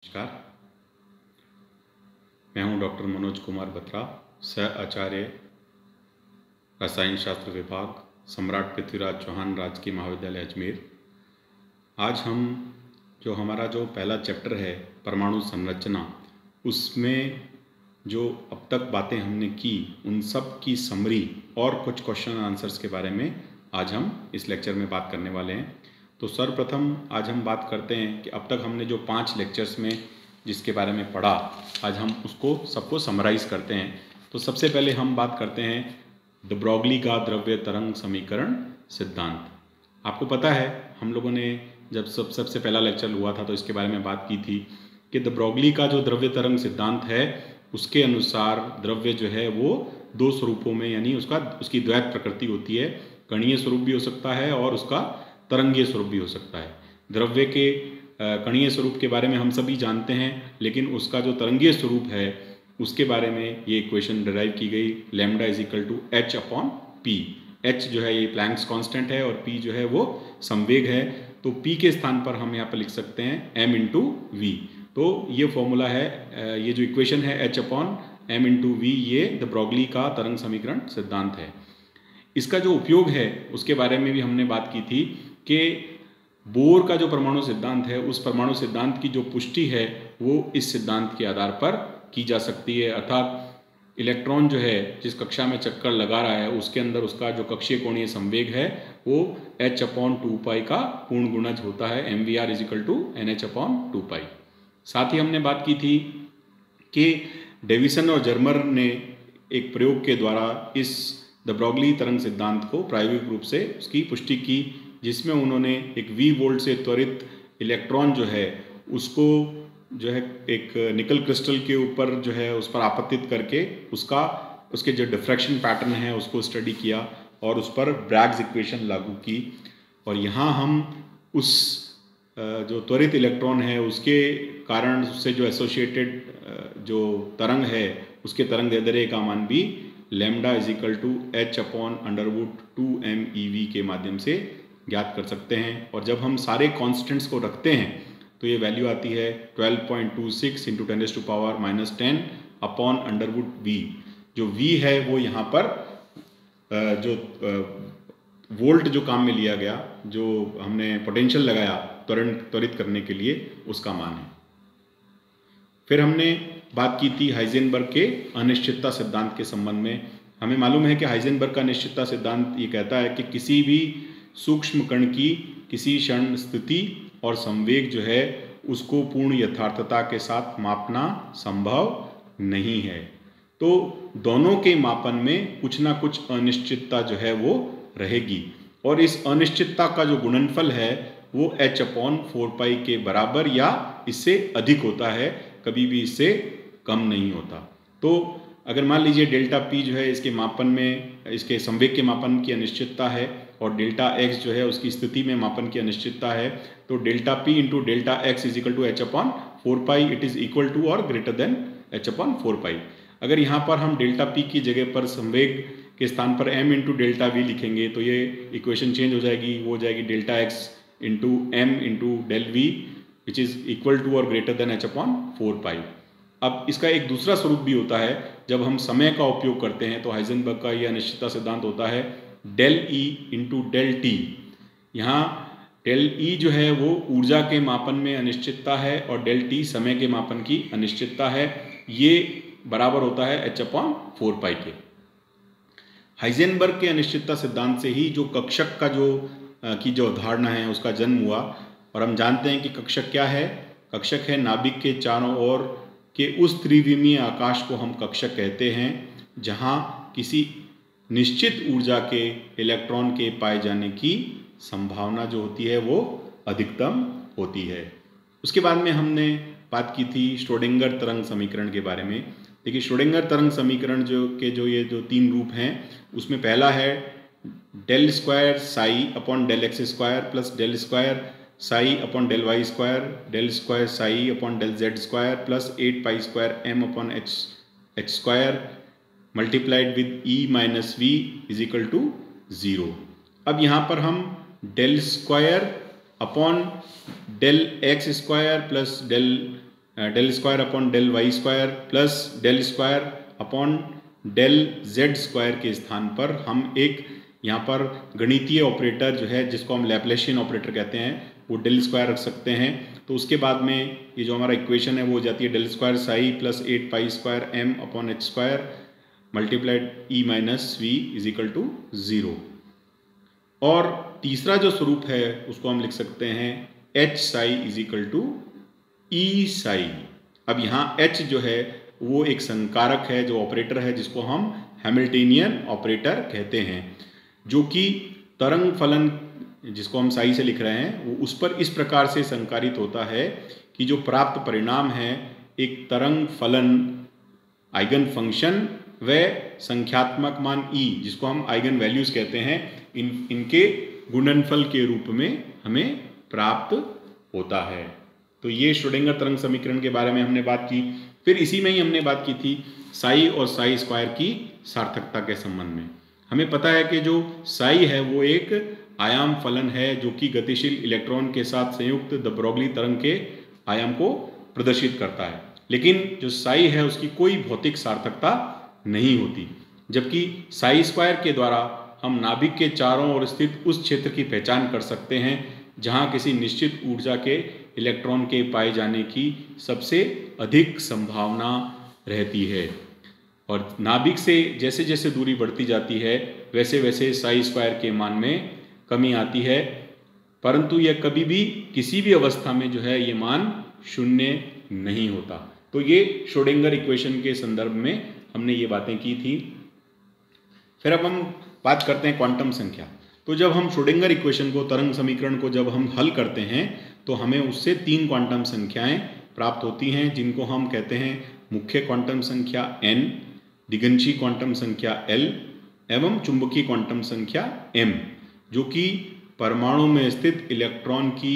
नमस्कार। मैं हूं डॉक्टर मनोज कुमार बत्रा, सह आचार्य रसायन शास्त्र विभाग, सम्राट पृथ्वीराज चौहान राजकीय महाविद्यालय अजमेर। आज हम जो हमारा पहला चैप्टर है परमाणु संरचना, उसमें जो अब तक बातें हमने की उन सब की समरी और कुछ क्वेश्चन आंसर्स के बारे में आज हम इस लेक्चर में बात करने वाले हैं। तो सर्वप्रथम आज हम बात करते हैं कि अब तक हमने जो 5 लेक्चर्स में जिसके बारे में पढ़ा, आज हम उसको सबको समराइज़ करते हैं। तो सबसे पहले हम बात करते हैं द ब्रोगली का द्रव्य तरंग समीकरण सिद्धांत। आपको पता है हम लोगों ने जब सबसे पहला लेक्चर हुआ था तो इसके बारे में बात की थी कि द ब्रोगली का जो द्रव्य तरंग सिद्धांत है उसके अनुसार द्रव्य जो है वो 2 स्वरूपों में, यानी उसकी द्वैत प्रकृति होती है। कणीय स्वरूप भी हो सकता है और उसका तरंगीय स्वरूप भी हो सकता है। द्रव्य के कणीय स्वरूप के बारे में हम सभी जानते हैं, लेकिन उसका जो तरंगीय स्वरूप है उसके बारे में ये इक्वेशन डिराइव की गई, lambda is equal to H upon P. H जो है ये प्लैंक्स कांस्टेंट है और पी जो है वो संवेग है। तो पी के स्थान पर हम यहाँ पर लिख सकते हैं एम इंटू वी। तो ये फॉर्मूला है, ये जो इक्वेशन है H upon M into V, ये द ब्रोगली का तरंग समीकरण सिद्धांत है। इसका जो उपयोग है उसके बारे में भी हमने बात की थी कि बोर का जो परमाणु सिद्धांत है उस परमाणु सिद्धांत की जो पुष्टि है वो इस सिद्धांत के आधार पर की जा सकती है। अर्थात इलेक्ट्रॉन जो है जिस कक्षा में चक्कर लगा रहा है उसके अंदर उसका जो कक्षीय कोणीय संवेग है वो h अपॉन 2 का पूर्ण गुणज होता है, mvr is equal to nh upon 2। साथ ही हमने बात की थी कि डेविसन और जर्मर ने एक प्रयोग के द्वारा इस द ब्रोगली तरंग सिद्धांत को प्रायोगिक रूप से उसकी पुष्टि की, जिसमें उन्होंने एक v वोल्ट से त्वरित इलेक्ट्रॉन जो है उसको जो है एक निकल क्रिस्टल के ऊपर जो है उस पर आपतित करके उसके जो डिफ्रैक्शन पैटर्न है उसको स्टडी किया और उस पर ब्रैग्स इक्वेशन लागू की। और यहाँ हम उस जो त्वरित इलेक्ट्रॉन है उसके कारण उससे जो एसोसिएटेड जो तरंग है उसके तरंग दैर्ध्य का मान भी lambda is equal to H upon underwood 2m के माध्यम से ज्ञात कर सकते हैं। और जब हम सारे कॉन्स्टेंट्स को रखते हैं तो ये वैल्यू आती है 12.26 इंटू 10⁻⁻10 अपॉन अंडरवुड v। जो v है वो यहाँ पर जो वोल्ट जो काम में लिया गया, जो हमने पोटेंशियल लगाया त्वरित करने के लिए, उसका मान है। फिर हमने बात की थी हाइजेनबर्ग के अनिश्चितता सिद्धांत के संबंध में। हमें मालूम है कि हाइजेनबर्ग का अनिश्चितता सिद्धांत ये कहता है कि किसी भी सूक्ष्म कण की किसी क्षण स्थिति और संवेग जो है उसको पूर्ण यथार्थता के साथ मापना संभव नहीं है। तो दोनों के मापन में कुछ ना कुछ अनिश्चितता जो है वो रहेगी और इस अनिश्चितता का जो गुणनफल है वो h अपॉन 4 के बराबर या इससे अधिक होता है, कभी भी इससे कम नहीं होता। तो अगर मान लीजिए डेल्टा p जो है इसके मापन में, इसके संवेग के मापन की अनिश्चितता है और डेल्टा x जो है उसकी स्थिति में मापन की अनिश्चितता है, तो delta p into delta x is equal to h upon 4 it is equal to और ग्रेटर देन h अपॉन 4। अगर यहाँ पर हम डेल्टा p की जगह पर संवेग के स्थान पर m इंटू डेल्टा v लिखेंगे तो ये इक्वेशन चेंज हो जाएगी, वो हो जाएगी delta x into m into del v which is equal to और ग्रेटर देन h अपॉन 4। अब इसका एक दूसरा स्वरूप भी होता है जब हम समय का उपयोग करते हैं, तो हाइजेनबर्ग का यह अनिश्चितता सिद्धांत होता है del E into del T. यहाँ डेल ई जो है वो ऊर्जा के मापन में अनिश्चितता है और डेल टी समय के मापन की अनिश्चितता है। ये बराबर होता है h अपॉन 4 के। हाइजेनबर्ग के अनिश्चितता सिद्धांत से ही जो कक्षक का जो अवधारणा है उसका जन्म हुआ। और हम जानते हैं कि कक्षक क्या है। कक्षक है नाभिक के चारों ओर के उस त्रिविमीय आकाश को हम कक्षक कहते हैं जहाँ किसी निश्चित ऊर्जा के इलेक्ट्रॉन के पाए जाने की संभावना जो होती है वो अधिकतम होती है। उसके बाद में हमने बात की थी श्रोडिंगर तरंग समीकरण के बारे में। देखिए श्रोडिंगर तरंग समीकरण ये जो 3 रूप हैं उसमें पहला है del square psi upon del X square plus del square psi upon del Y square del square psi upon del Z square plus 8 square M upon H square multiplied with E minus V is equal to 0। अब यहाँ पर हम del square upon del X square plus del del square upon del Y square plus del square upon del Z square के स्थान पर हम एक यहाँ पर गणितीय ऑपरेटर जो है जिसको हम लैप्लासियन ऑपरेटर कहते हैं वो डेल स्क्वायर रख सकते हैं। तो उसके बाद में ये जो हमारा इक्वेशन है वो हो जाती है del square psi plus 8 pi square M upon H square multiplied E minus V is equal to 0। और तीसरा जो स्वरूप है उसको हम लिख सकते हैं H psi is equal to E psi. अब यहाँ एच जो है वो एक संकारक है, जो ऑपरेटर है जिसको हम हैमिल्टनियन ऑपरेटर कहते हैं, जो कि तरंग फलन जिसको हम साई से लिख रहे हैं वो उस पर इस प्रकार से संकारित होता है कि जो प्राप्त परिणाम है एक तरंग फलन आइगन फंक्शन व संख्यात्मक मान ई जिसको हम आइगन वैल्यूज कहते हैं इनके गुणनफल के रूप में हमें प्राप्त होता है। तो ये श्रोडिंगर तरंग समीकरण के बारे में हमने बात की। फिर इसी में ही हमने बात की थी साई और साई स्क्वायर की सार्थकता के संबंध में। हमें पता है कि जो साई है वो एक आयाम फलन है जो कि गतिशील इलेक्ट्रॉन के साथ संयुक्त द ब्रोगली तरंग के आयाम को प्रदर्शित करता है, लेकिन जो साई है उसकी कोई भौतिक सार्थकता नहीं होती। जबकि साई स्क्वायर के द्वारा हम नाभिक के चारों ओर स्थित उस क्षेत्र की पहचान कर सकते हैं जहाँ किसी निश्चित ऊर्जा के इलेक्ट्रॉन के पाए जाने की सबसे अधिक संभावना रहती है। और नाभिक से जैसे जैसे दूरी बढ़ती जाती है वैसे वैसे साई स्क्वायर के मान में कमी आती है, परंतु यह कभी भी किसी भी अवस्था में जो है ये मान शून्य नहीं होता। तो ये श्रोडिंगर इक्वेशन के संदर्भ में हमने ये बातें की थी। फिर अब हम बात करते हैं क्वांटम संख्या। तो जब हम श्रोडिंगर इक्वेशन को, तरंग समीकरण को जब हम हल करते हैं तो हमें उससे 3 क्वांटम संख्याएं प्राप्त होती हैं जिनको हम कहते हैं मुख्य क्वांटम संख्या n, दिगंशी क्वांटम संख्या l एवं चुंबकीय क्वांटम संख्या m, जो कि परमाणु में स्थित इलेक्ट्रॉन की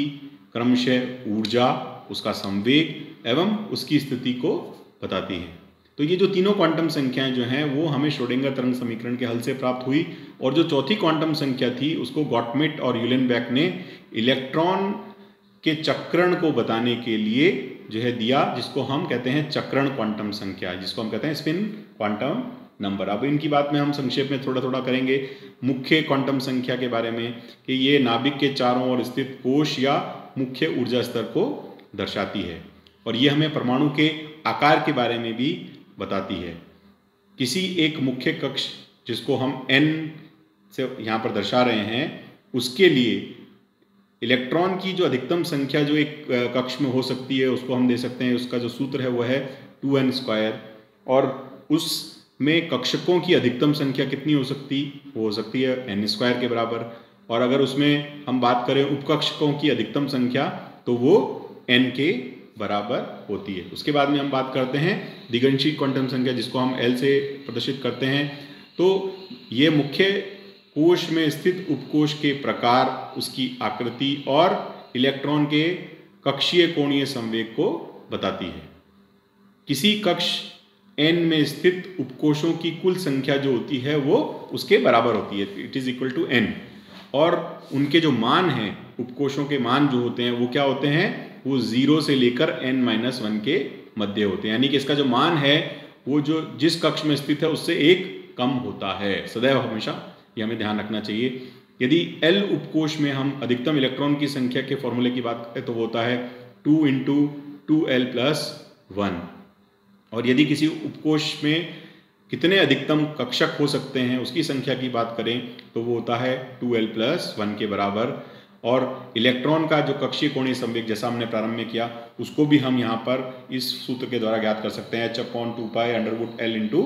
क्रमशः ऊर्जा, उसका संवेग एवं उसकी स्थिति को बताती हैं। तो ये जो तीनों क्वांटम संख्याएं जो हैं वो हमें श्रोडिंगर तरंग समीकरण के हल से प्राप्त हुई। और जो चौथी क्वांटम संख्या थी उसको गॉटमेट और यूलेनबेक ने इलेक्ट्रॉन के चक्रण को बताने के लिए जो है दिया, जिसको हम कहते हैं चक्रण क्वांटम संख्या, जिसको हम कहते हैं स्पिन क्वांटम नंबर। अब इनकी बात में हम संक्षेप में थोड़ा थोड़ा करेंगे। मुख्य क्वांटम संख्या के बारे में कि ये नाभिक के चारों ओर स्थित कोश या मुख्य ऊर्जा स्तर को दर्शाती है और ये हमें परमाणु के आकार के बारे में भी बताती है। किसी एक मुख्य कक्ष जिसको हम n से यहाँ पर दर्शा रहे हैं उसके लिए इलेक्ट्रॉन की जो अधिकतम संख्या जो एक कक्ष में हो सकती है उसको हम दे सकते हैं, उसका जो सूत्र है वो है 2n स्क्वायर। और उसमें कक्षकों की अधिकतम संख्या कितनी हो सकती, वो हो सकती है n स्क्वायर के बराबर। और अगर उसमें हम बात करें उपकक्षकों की अधिकतम संख्या तो वो n के बराबर होती है। उसके बाद में हम बात करते हैं दिगंशी क्वांटम संख्या जिसको हम L से प्रदर्शित करते हैं। तो ये मुख्य कोश में स्थित उपकोश के प्रकार, उसकी आकृति और इलेक्ट्रॉन के कक्षीय कोणीय संवेग को बताती है। किसी कक्ष n में स्थित उपकोशों की कुल संख्या जो होती है वो उसके बराबर होती है, it is equal to n। और उनके जो मान हैं, उपकोशों के मान जो होते हैं वो क्या होते हैं, वो 0 से लेकर n-1 के मध्य होते हैं। यानी कि इसका जो मान है वो जो जिस कक्ष में स्थित है उससे 1 कम होता है सदैव, हमेशा ये हमें ध्यान रखना चाहिए। यदि L उपकोश में हम अधिकतम इलेक्ट्रॉन की संख्या के फॉर्मूले की बात करें तो वो होता है 2 × 2l + 1। और यदि किसी उपकोश में कितने अधिकतम कक्षक हो सकते हैं उसकी संख्या की बात करें तो वो होता है 2l + 1 के बराबर। और इलेक्ट्रॉन का जो कक्षीय कोणीय संवेग जैसा हमने प्रारंभ में किया उसको भी हम यहाँ पर इस सूत्र के द्वारा ज्ञात कर सकते हैं, h/2π√L ×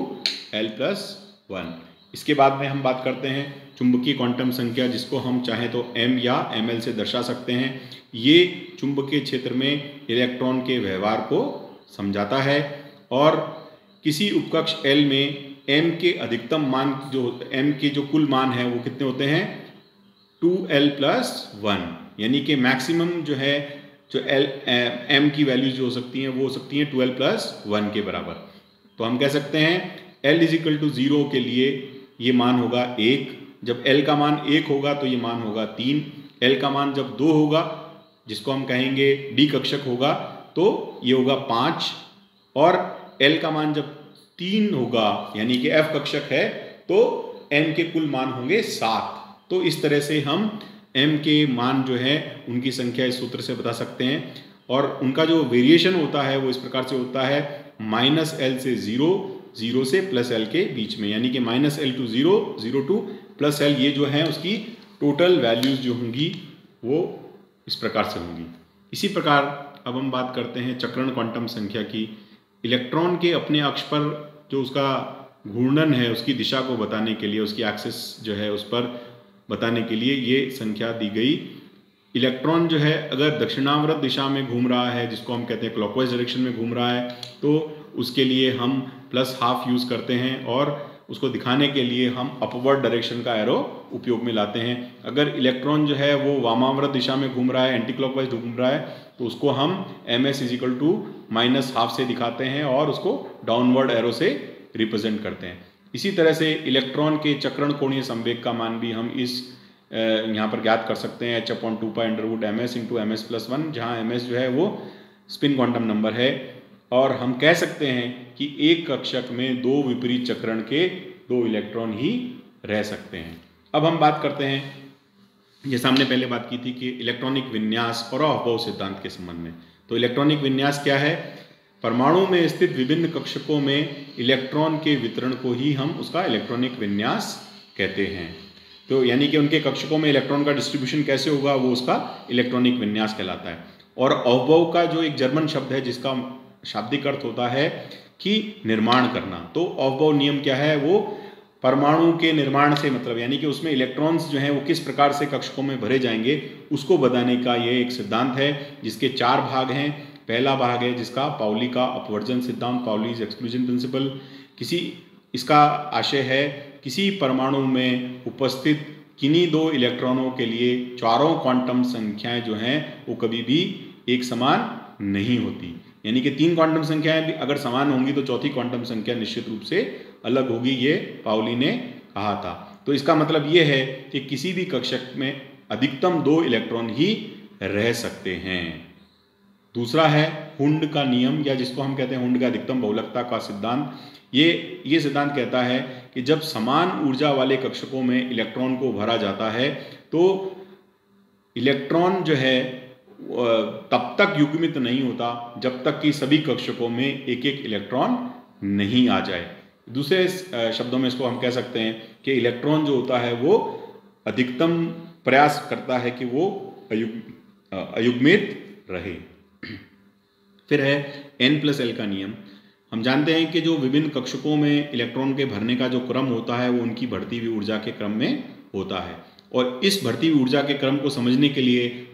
l + 1। इसके बाद में हम बात करते हैं चुंबकीय क्वांटम संख्या, जिसको हम चाहें तो m या ml से दर्शा सकते हैं। ये चुंबकीय क्षेत्र में इलेक्ट्रॉन के व्यवहार को समझाता है। और किसी उपकक्ष L में m के अधिकतम मान जो m के जो कुल मान है वो कितने होते हैं, 2l + 1। यानी कि मैक्सिमम जो है जो m की वैल्यूज जो हो सकती हैं वो हो सकती हैं 12l + 1 के बराबर। तो हम कह सकते हैं l = 0 के लिए ये मान होगा 1, जब l का मान 1 होगा तो ये मान होगा 3, l का मान जब 2 होगा जिसको हम कहेंगे d कक्षक होगा तो ये होगा 5, और L का मान जब 3 होगा यानी कि F कक्षक है तो M के कुल मान होंगे 7। तो इस तरह से हम M के मान जो है उनकी संख्या इस सूत्र से बता सकते हैं, और उनका जो वेरिएशन होता है वो इस प्रकार से होता है -L से 0, 0 से +L के बीच में, यानी कि -L to 0, 0 to +L, ये जो है उसकी टोटल वैल्यूज जो होंगी वो इस प्रकार से होंगी। इसी प्रकार अब हम बात करते हैं चक्रण क्वांटम संख्या की। इलेक्ट्रॉन के अपने अक्ष पर जो उसका घूर्णन है उसकी दिशा को बताने के लिए, उसकी एक्सिस जो है उस पर बताने के लिए ये संख्या दी गई। इलेक्ट्रॉन जो है अगर दक्षिणावर्त दिशा में घूम रहा है, जिसको हम कहते हैं क्लॉकवाइज डायरेक्शन में घूम रहा है, तो उसके लिए हम +½ यूज़ करते हैं, और उसको दिखाने के लिए हम अपवर्ड डायरेक्शन का एरो उपयोग में लाते हैं। अगर इलेक्ट्रॉन जो है वो वामावर्त दिशा में घूम रहा है, एंटी क्लॉकवाइज घूम रहा है, तो उसको हम ms = -½ से दिखाते हैं और उसको डाउनवर्ड एरो से रिप्रेजेंट करते हैं। इसी तरह से इलेक्ट्रॉन के चक्रण कोणीय संवेग का मान भी हम इस यहाँ पर ज्ञात कर सकते हैं h/2π√ms × ms+1, जहाँ ms जो है वो स्पिन क्वांटम नंबर है, और हम कह सकते हैं कि एक कक्षक में 2 विपरीत चक्रण के 2 इलेक्ट्रॉन ही रह सकते हैं। अब हम बात करते हैं, जैसे हमने पहले बात की थी कि इलेक्ट्रॉनिक विन्यास और अहोभाव सिद्धांत के संबंध में। तो इलेक्ट्रॉनिक विन्यास क्या है? परमाणु में स्थित विभिन्न कक्षकों में इलेक्ट्रॉन के वितरण को ही हम उसका इलेक्ट्रॉनिक विन्यास कहते हैं। तो यानी कि उनके कक्षकों में इलेक्ट्रॉन का डिस्ट्रीब्यूशन कैसे होगा, वो उसका इलेक्ट्रॉनिक विन्यास कहलाता है। और अहोभाव का जो एक जर्मन शब्द है जिसका शाब्दिक अर्थ होता है कि निर्माण करना। तो अहोभाव नियम क्या है? वो परमाणु के निर्माण से मतलब, यानी कि उसमें इलेक्ट्रॉन्स जो हैं वो किस प्रकार से कक्षकों में भरे जाएंगे उसको बताने का ये एक सिद्धांत है, जिसके 4 भाग हैं। पहला भाग है जिसका पाउली का अपवर्जन सिद्धांत, पाउलीज एक्सक्लूजन प्रिंसिपल। इसका आशय है किसी परमाणु में उपस्थित किन्हीं 2 इलेक्ट्रॉनों के लिए चारों क्वांटम संख्याएं जो हैं वो कभी भी एक समान नहीं होती, यानी कि 3 क्वांटम संख्याएं भी अगर समान होंगी तो चौथी क्वांटम संख्या निश्चित रूप से अलग होगी, ये पाउली ने कहा था। तो इसका मतलब ये है कि किसी भी कक्षक में अधिकतम 2 इलेक्ट्रॉन ही रह सकते हैं। दूसरा है हुंड का नियम, या जिसको हम कहते हैं हुंड का अधिकतम बहुलकता का सिद्धांत। ये सिद्धांत कहता है कि जब समान ऊर्जा वाले कक्षकों में इलेक्ट्रॉन को भरा जाता है तो इलेक्ट्रॉन जो है तब तक युग्मित नहीं होता जब तक कि सभी कक्षकों में एक एक इलेक्ट्रॉन नहीं आ जाए। दूसरे शब्दों में इसको हम कह सकते हैं कि इलेक्ट्रॉन जो होता है वो अधिकतम प्रयास करता है कि वो अयुग्मित रहे। फिर है n+l का नियम। हम जानते हैं कि जो विभिन्न कक्षकों में इलेक्ट्रॉन के भरने का जो क्रम होता है वो उनकी बढ़ती हुई ऊर्जा के क्रम में होता है, और इस बढ़ती हुई ऊर्जा के क्रम को समझने के लिए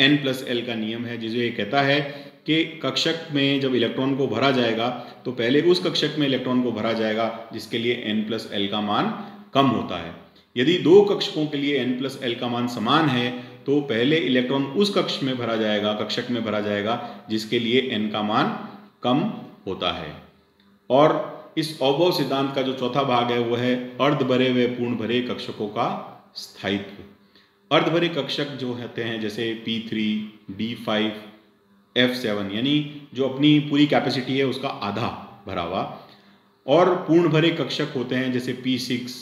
n+l का नियम है, जिसे ये कहता है कि कक्षक में जब इलेक्ट्रॉन को भरा जाएगा तो पहले उस कक्षक में इलेक्ट्रॉन को भरा जाएगा जिसके लिए n+l का मान कम होता है। यदि 2 कक्षकों के लिए n+l का मान समान है तो पहले इलेक्ट्रॉन उस कक्षक में भरा जाएगा जिसके लिए n का मान कम होता है। और इस अहोभाव सिद्धांत का जो चौथा भाग है वो है अर्ध भरे व पूर्ण भरे कक्षकों का स्थायित्व। अर्ध भरे कक्षक जो होते हैं जैसे P3, D5, F7, यानी जो अपनी पूरी कैपेसिटी है उसका आधा भरा हुआ, और पूर्ण भरे कक्षक होते हैं जैसे P6,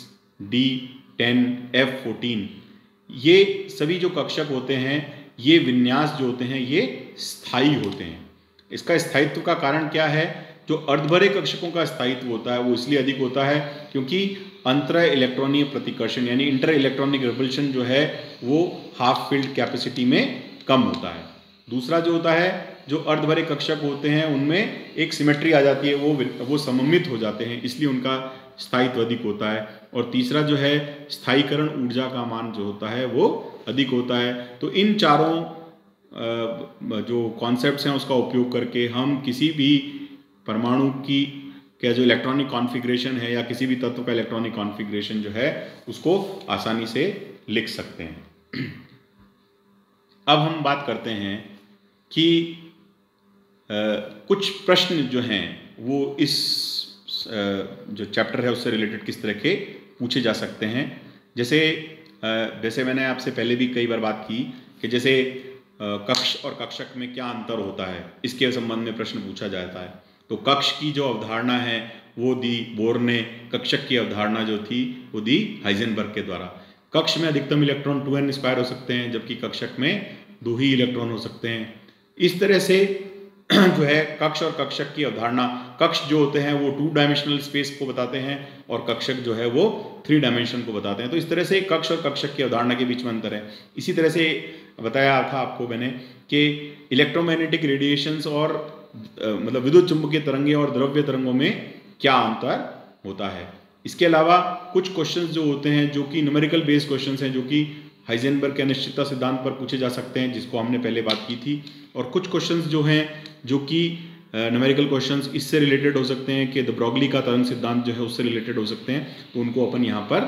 D10, F14। ये सभी जो कक्षक होते हैं, ये विन्यास जो होते हैं ये स्थायी होते हैं। इसका स्थायित्व का कारण क्या है? जो अर्धभरे कक्षकों का स्थायित्व होता है वो इसलिए अधिक होता है क्योंकि अंतर इलेक्ट्रॉनीय प्रतिकर्षण यानी इंटर इलेक्ट्रॉनिक रिपल्शन जो है वो हाफ फील्ड कैपेसिटी में कम होता है। दूसरा जो होता है, जो अर्धभरे कक्षक होते हैं उनमें एक सिमेट्री आ जाती है, वो सममित हो जाते हैं, इसलिए उनका स्थायित्व अधिक होता है। और तीसरा जो है स्थायीकरण ऊर्जा का मान जो होता है वो अधिक होता है। तो इन चारों जो कॉन्सेप्ट्स हैं उसका उपयोग करके हम किसी भी परमाणु की जो इलेक्ट्रॉनिक कॉन्फ़िगरेशन है या किसी भी तत्व का इलेक्ट्रॉनिक कॉन्फ़िगरेशन जो है उसको आसानी से लिख सकते हैं। अब हम बात करते हैं कि कुछ प्रश्न जो हैं वो इस जो चैप्टर है उससे रिलेटेड किस तरह के पूछे जा सकते हैं। जैसे मैंने आपसे पहले भी कई बार बात की कि जैसे कक्ष और कक्षक में क्या अंतर होता है, इसके संबंध में प्रश्न पूछा जाता है। तो कक्ष की जो अवधारणा है वो दी बोर ने, कक्षक की अवधारणा जो थी वो दी हाइजेनबर्ग के द्वारा। कक्ष में अधिकतम इलेक्ट्रॉन 2n स्क्वायर हो सकते हैं, जबकि कक्षक में 2 ही इलेक्ट्रॉन हो सकते हैं। इस तरह से जो है कक्ष और कक्षक की अवधारणा, कक्ष जो होते हैं वो 2 डायमेंशनल स्पेस को बताते हैं और कक्षक जो है वो 3 डायमेंशन को बताते हैं। तो इस तरह से कक्ष और कक्षक की अवधारणा के बीच में अंतर है। इसी तरह से बताया था आपको मैंने कि इलेक्ट्रोमैग्नेटिक रेडिएशंस और मतलब विद्युत चुंबकीय तरंगें और द्रव्य तरंगों में क्या अंतर होता है। इसके अलावा कुछ क्वेश्चंस जो होते हैं जो कि न्यूमेरिकल बेस्ड क्वेश्चंस हैं, जो कि हाइजेनबर्ग के अनिश्चितता सिद्धांत पर पूछे जा सकते हैं, जिसको हमने पहले बात की थी। और कुछ क्वेश्चंस जो हैं जो कि न्यूमेरिकल क्वेश्चंस इससे रिलेटेड हो सकते हैं कि द ब्रोगली का तरंग सिद्धांत जो है उससे रिलेटेड हो सकते हैं, तो उनको अपन यहाँ पर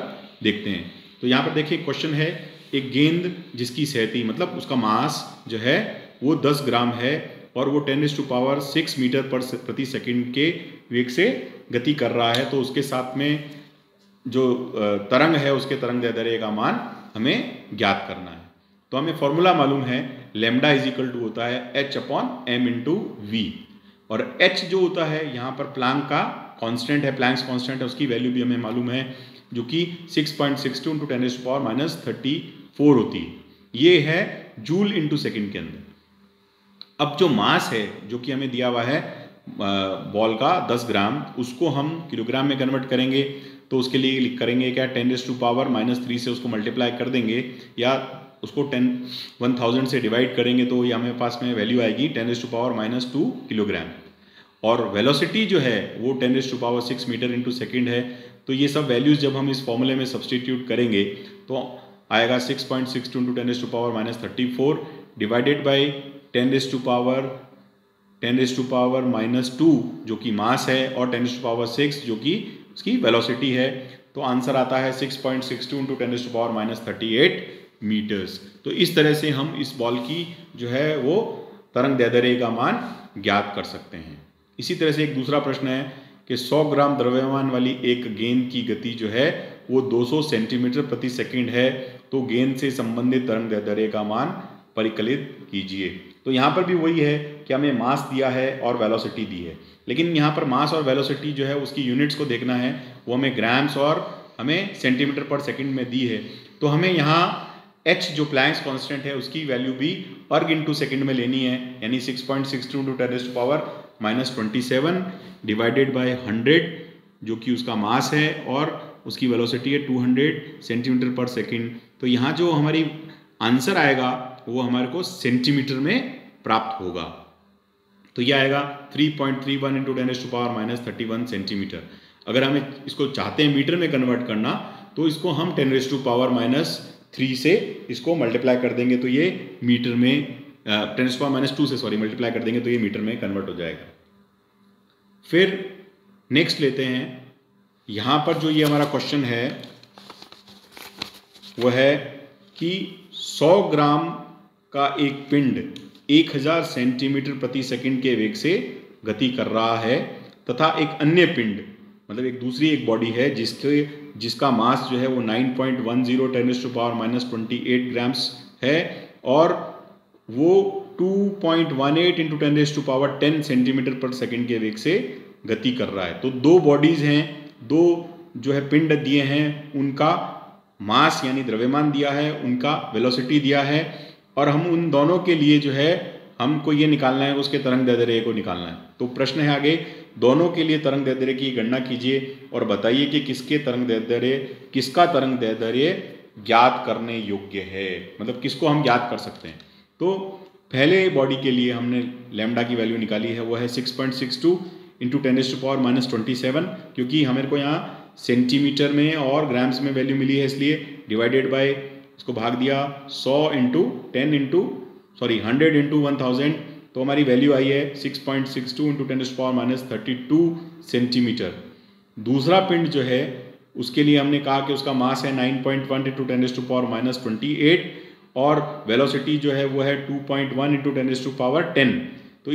देखते हैं। तो यहाँ पर देखिए क्वेश्चन है, एक गेंद जिसकी सहती मतलब उसका मास जो है वो 10 ग्राम है और वो 10⁶ मीटर प्रति सेकंड के वेग से गति कर रहा है, तो उसके साथ में जो तरंग है उसके तरंग दैर्ध्य का मान हमें ज्ञात करना है। तो हमें फॉर्मूला मालूम है, लैम्डा इज इक्वल टू होता है h/m × v, और h जो होता है यहाँ पर प्लैंक का कांस्टेंट है, प्लैंक्स कांस्टेंट है, उसकी वैल्यू भी हमें मालूम है जो कि 6.62 × 10⁻34 होती है। ये है जूल इंटू सेकेंड के अंदर। अब जो मास है जो कि हमें दिया हुआ है बॉल का 10 ग्राम, उसको हम किलोग्राम में कन्वर्ट करेंगे, तो उसके लिए करेंगे क्या, 10⁻³ से उसको मल्टीप्लाई कर देंगे या उसको 1000 से डिवाइड करेंगे, तो ये हमें पास में वैल्यू आएगी 10⁻² किलोग्राम। और वेलोसिटी जो है वो 10⁶ मीटर इंटू सेकेंड है। तो ये सब वैल्यूज जब हम इस फॉर्मूले में सब्सटीट्यूट करेंगे तो आएगा 6.62 × 10⁻34 डिवाइडेड बाई 10⁻² जो कि मास है और 10⁻6 जो कि उसकी वेलोसिटी है। तो आंसर आता है 6.62 × 10⁻38 मीटर्स। तो इस तरह से हम इस बॉल की जो है वो तरंग दैर्ध्य का मान ज्ञात कर सकते हैं। इसी तरह से एक दूसरा प्रश्न है कि 100 ग्राम द्रव्यमान वाली एक गेंद की गति जो है वो 200 सेंटीमीटर प्रति सेकंड है, तो गेंद से संबंधित तरंग दैर्ध्य का मान परिकलित कीजिए। तो यहाँ पर भी वही है कि हमें मास दिया है और वेलोसिटी दी है, लेकिन यहाँ पर मास और वेलोसिटी जो है उसकी यूनिट्स को देखना है, वो हमें ग्राम्स और हमें सेंटीमीटर पर सेकंड में दी है। तो हमें यहाँ h जो प्लैंक्स कांस्टेंट है उसकी वैल्यू भी पर इंटू सेकंड में लेनी है, यानी 6.62 × 10⁻27 डिवाइडेड बाय 100 जो कि उसका मास है और उसकी वेलोसिटी है 200 सेंटीमीटर पर सेकंड। तो यहाँ जो हमारी आंसर आएगा वो हमारे को सेंटीमीटर में प्राप्त होगा। तो यह आएगा 3.31 × 10⁻31 सेंटीमीटर। अगर हमें इसको चाहते हैं मीटर में कन्वर्ट करना, तो इसको हम 10⁻³ से इसको मल्टीप्लाई कर देंगे, तो ये मीटर में 10⁻² से मल्टीप्लाई कर देंगे तो ये मीटर में कन्वर्ट हो जाएगा। फिर नेक्स्ट लेते हैं, यहाँ पर जो ये हमारा क्वेश्चन है वो है कि 100 ग्राम का एक पिंड 1000 सेंटीमीटर प्रति सेकंड के वेग से गति कर रहा है तथा एक अन्य पिंड मतलब एक दूसरी एक बॉडी है जिसका मास जो है वो 9.10 10⁻28 ग्राम्स है और वो 2.18 × 10⁻10 सेंटीमीटर पर सेकंड के वेग से गति कर रहा है। तो दो बॉडीज हैं, दो जो है पिंड दिए हैं, उनका मास यानी द्रव्यमान दिया है, उनका वेलोसिटी दिया है और हम उन दोनों के लिए जो है हमको ये निकालना है, उसके तरंग दैर्ध्य को निकालना है। तो प्रश्न है आगे, दोनों के लिए तरंग दैर्ध्य की गणना कीजिए और बताइए कि किसका तरंग दैर्ध्य ज्ञात करने योग्य है, मतलब किसको हम ज्ञात कर सकते हैं। तो पहले बॉडी के लिए हमने लैम्डा की वैल्यू निकाली है, वो है 6.62 × 10⁻27 क्योंकि हमारे को यहाँ सेंटीमीटर में और ग्राम्स में वैल्यू मिली है, इसलिए डिवाइडेड बाय इसको भाग दिया 100 × 1000, तो हमारी वैल्यू आई है 6.62 × 10⁻32 सेंटीमीटर। दूसरा पिंड जो है उसके लिए हमने कहा कि उसका मास है 9.1 × 10⁻28 और वेलोसिटी जो है वो है 2.1 × 10⁻10। तो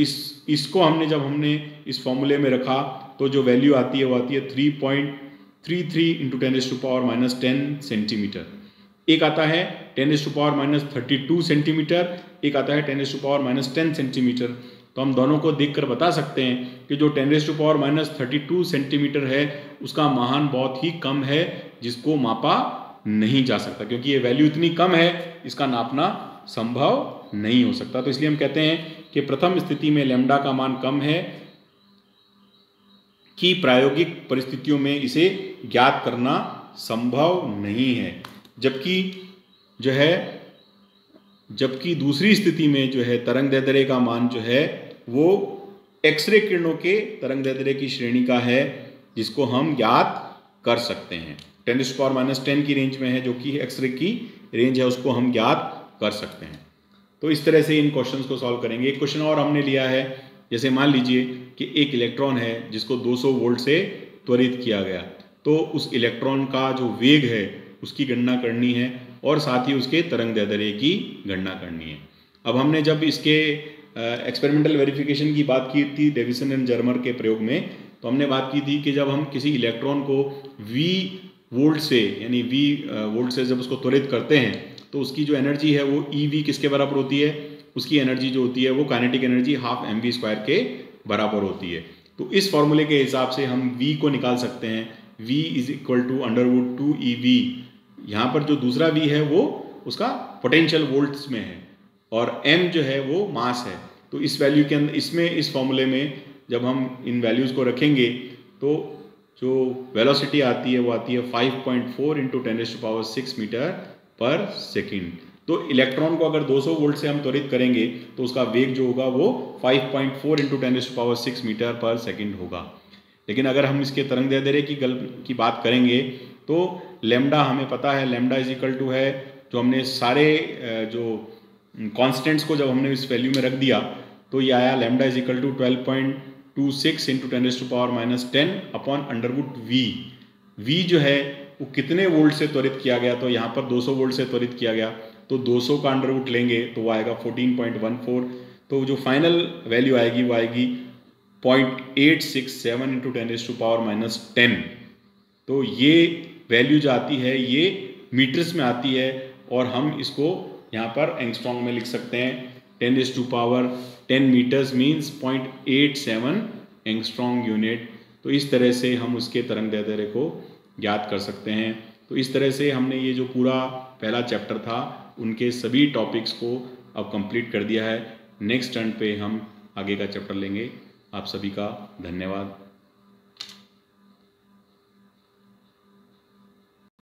इसको हमने इस फॉर्मूले में रखा तो जो वैल्यू आती है वो आती है 3.33 × 10⁻10 सेंटीमीटर। एक आता है 10⁻32 सेंटीमीटर, एक आता है 10⁻10 सेंटीमीटर। तो हम दोनों को देखकर बता सकते हैं कि जो 10⁻32 सेंटीमीटर है उसका मान बहुत ही कम है, जिसको मापा नहीं जा सकता, क्योंकि ये वैल्यू इतनी कम है इसका नापना संभव नहीं हो सकता। तो इसलिए हम कहते हैं कि प्रथम स्थिति में लैम्डा का मान कम है कि प्रायोगिक परिस्थितियों में इसे ज्ञात करना संभव नहीं है। जबकि दूसरी स्थिति में जो है तरंग दैर्ध्य का मान जो है वो एक्सरे किरणों के तरंग दैर्ध्य की श्रेणी का है, जिसको हम ज्ञात कर सकते हैं। 10⁻10 की रेंज में है, जो कि एक्सरे की रेंज है, उसको हम ज्ञात कर सकते हैं। तो इस तरह से इन क्वेश्चंस को सॉल्व करेंगे। एक क्वेश्चन और हमने लिया है, जैसे मान लीजिए कि एक इलेक्ट्रॉन है जिसको 200 वोल्ट से त्वरित किया गया, तो उस इलेक्ट्रॉन का जो वेग है उसकी गणना करनी है और साथ ही उसके तरंग दैर्ध्य की गणना करनी है। अब हमने जब इसके एक्सपेरिमेंटल वेरिफिकेशन की बात की थी डेविसन एंड जर्मर के प्रयोग में, तो हमने बात की थी कि जब हम किसी इलेक्ट्रॉन को V वोल्ट से यानी V वोल्ट से जब उसको त्वरित करते हैं तो उसकी जो एनर्जी है वो EV किसके बराबर होती है, उसकी एनर्जी जो होती है वो काइनेटिक एनर्जी ½ mv² के बराबर होती है। तो इस फॉर्मूले के हिसाब से हम V को निकाल सकते हैं। V = √2EV। यहाँ पर जो दूसरा V है वो उसका पोटेंशियल वोल्ट्स में है और M जो है वो मास है। तो इस वैल्यू के अंदर इस फॉर्मूले में जब हम इन वैल्यूज़ को रखेंगे तो जो वेलोसिटी आती है वो आती है 5.4 × 10⁻6 मीटर पर सेकेंड। तो इलेक्ट्रॉन को अगर 200 वोल्ट से हम त्वरित करेंगे तो उसका वेग जो होगा वो 5.4 × 10⁻6 मीटर पर सेकेंड होगा। लेकिन अगर हम इसके तरंग दैर्ध्य की बात करेंगे तो लैम्डा हमें पता है, लैम्डा = है जो हमने सारे जो कॉन्स्टेंट्स को जब हमने इस वैल्यू में रख दिया तो ये आया लैम्डा = 12.26 × 10⁻10 अपॉन √V। V जो है वो कितने वोल्ट से त्वरित किया गया, तो यहाँ पर 200 वोल्ट से त्वरित किया गया, तो 200 का √ लेंगे तो वो आएगा 14.14। तो जो फाइनल वैल्यू आएगी वो आएगी 0.867 × 10⁻10। तो ये वैल्यू जो आती है ये मीटर्स में आती है और हम इसको यहाँ पर एंगस्ट्रॉन्ग में लिख सकते हैं। 10⁻10 मीटर्स मीन्स 0.87 एंगस्ट्रॉन्ग यूनिट। तो इस तरह से हम उसके तरंग दैर्ध्य को ज्ञात कर सकते हैं। तो इस तरह से हमने ये जो पूरा पहला चैप्टर था उनके सभी टॉपिक्स को अब कंप्लीट कर दिया है। नेक्स्ट टर्न पे हम आगे का चैप्टर लेंगे। आप सभी का धन्यवाद।